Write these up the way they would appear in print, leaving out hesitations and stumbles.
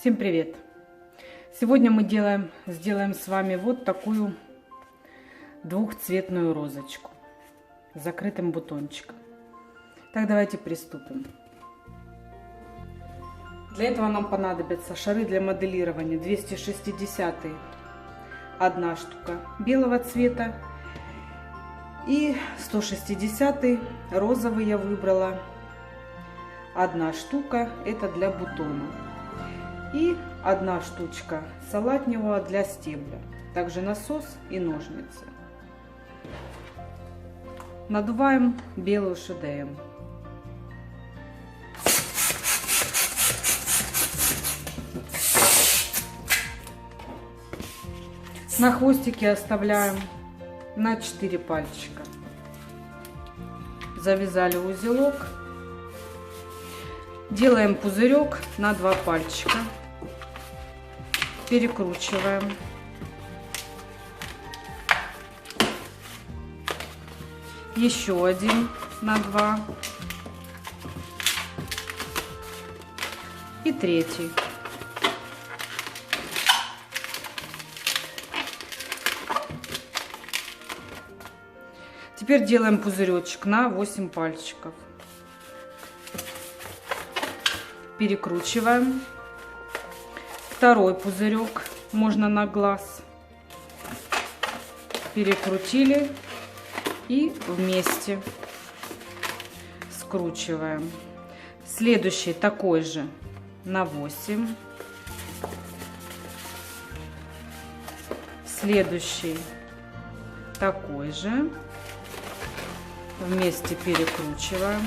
Всем привет! Сегодня мы сделаем с вами вот такую двухцветную розочку с закрытым бутончиком. Так, давайте приступим. Для этого нам понадобятся шары для моделирования 260 одна штука белого цвета и 160 розовый я выбрала одна штука, это для бутона. И одна штучка салатневого для стебля. Также насос и ножницы. Надуваем белую ШДМ. На хвостике оставляем на 4 пальчика. Завязали узелок. Делаем пузырек на 2 пальчика. Перекручиваем. Еще один на 2. И третий. Теперь делаем пузыречек на 8 пальчиков. Перекручиваем. Второй пузырек можно на глаз. Перекрутили и вместе скручиваем. Следующий такой же на 8. Следующий такой же. Вместе перекручиваем.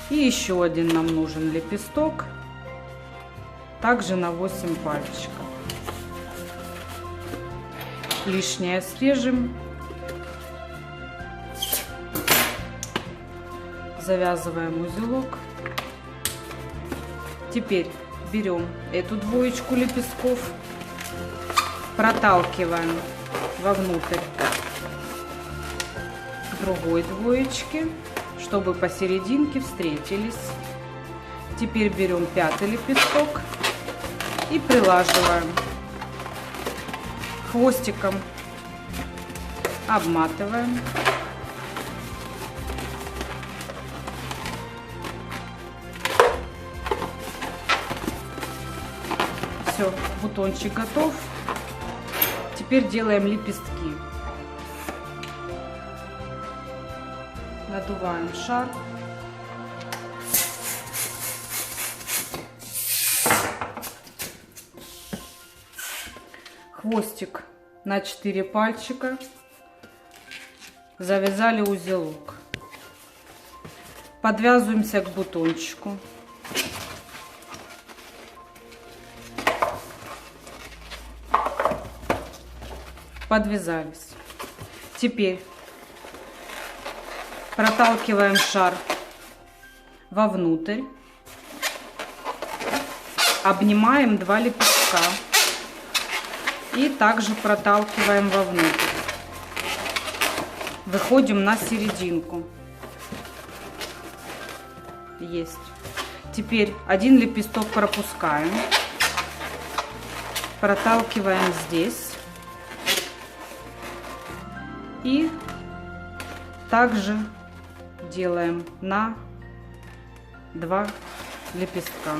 И еще один нам нужен лепесток. Также на 8 пальчиков. Лишнее срежем. Завязываем узелок. Теперь берем эту двоечку лепестков, проталкиваем вовнутрь другой двоечки, чтобы посерединке встретились. Теперь берем 5-й лепесток и прилаживаем хвостиком, обматываем. Все, бутончик готов. Теперь делаем лепестки. Надуваем шар. Хвостик на 4 пальчика. Завязали узелок. Подвязываемся к бутончику. Подвязались. Теперь проталкиваем шар вовнутрь. Обнимаем 2 лепестка. И также проталкиваем вовнутрь. Выходим на серединку. Есть. Теперь один лепесток пропускаем. Проталкиваем здесь. И также делаем на 2 лепестка.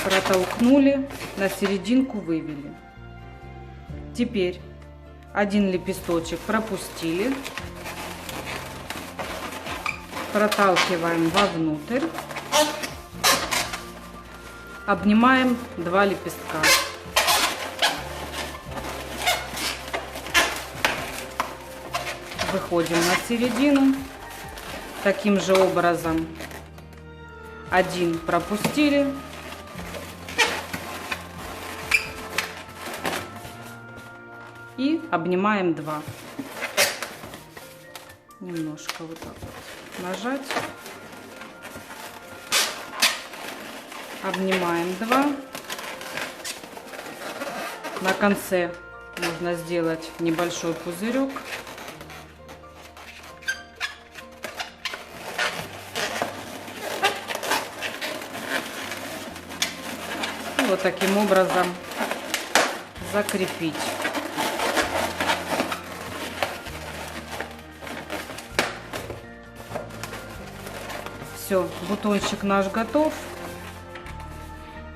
Протолкнули, на серединку вывели. Теперь один лепесточек пропустили, проталкиваем вовнутрь, обнимаем 2 лепестка. Выходим на середину. Таким же образом один пропустили. И обнимаем 2. Немножко вот так вот нажать. Обнимаем 2. На конце можно сделать небольшой пузырек. вот таким образом закрепить. Все, бутончик наш готов.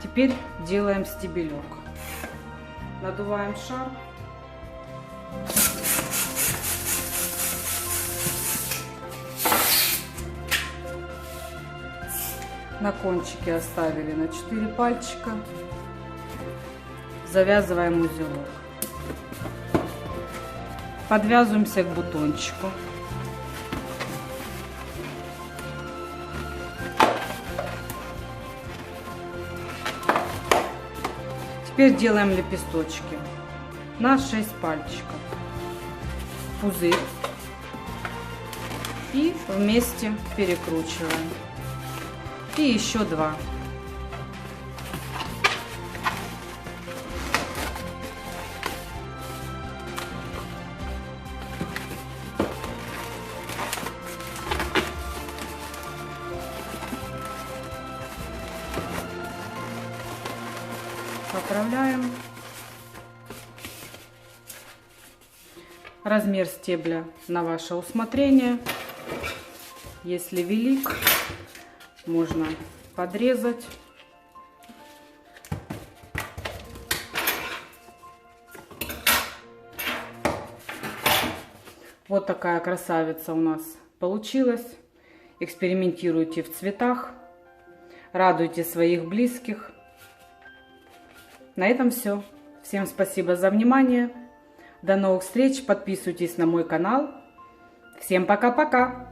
Теперь делаем стебелек. Надуваем шар. На кончике оставили на 4 пальчика. Завязываем узелок. Подвязываемся к бутончику. Теперь делаем лепесточки на 6 пальчиков. Пузырь. И вместе перекручиваем. И еще 2. Поправляем. Размер стебля на ваше усмотрение. Если велик, можно подрезать. Вот такая красавица у нас получилась. Экспериментируйте в цветах. Радуйте своих близких. На этом все. Всем спасибо за внимание. До новых встреч. Подписывайтесь на мой канал. Всем пока-пока.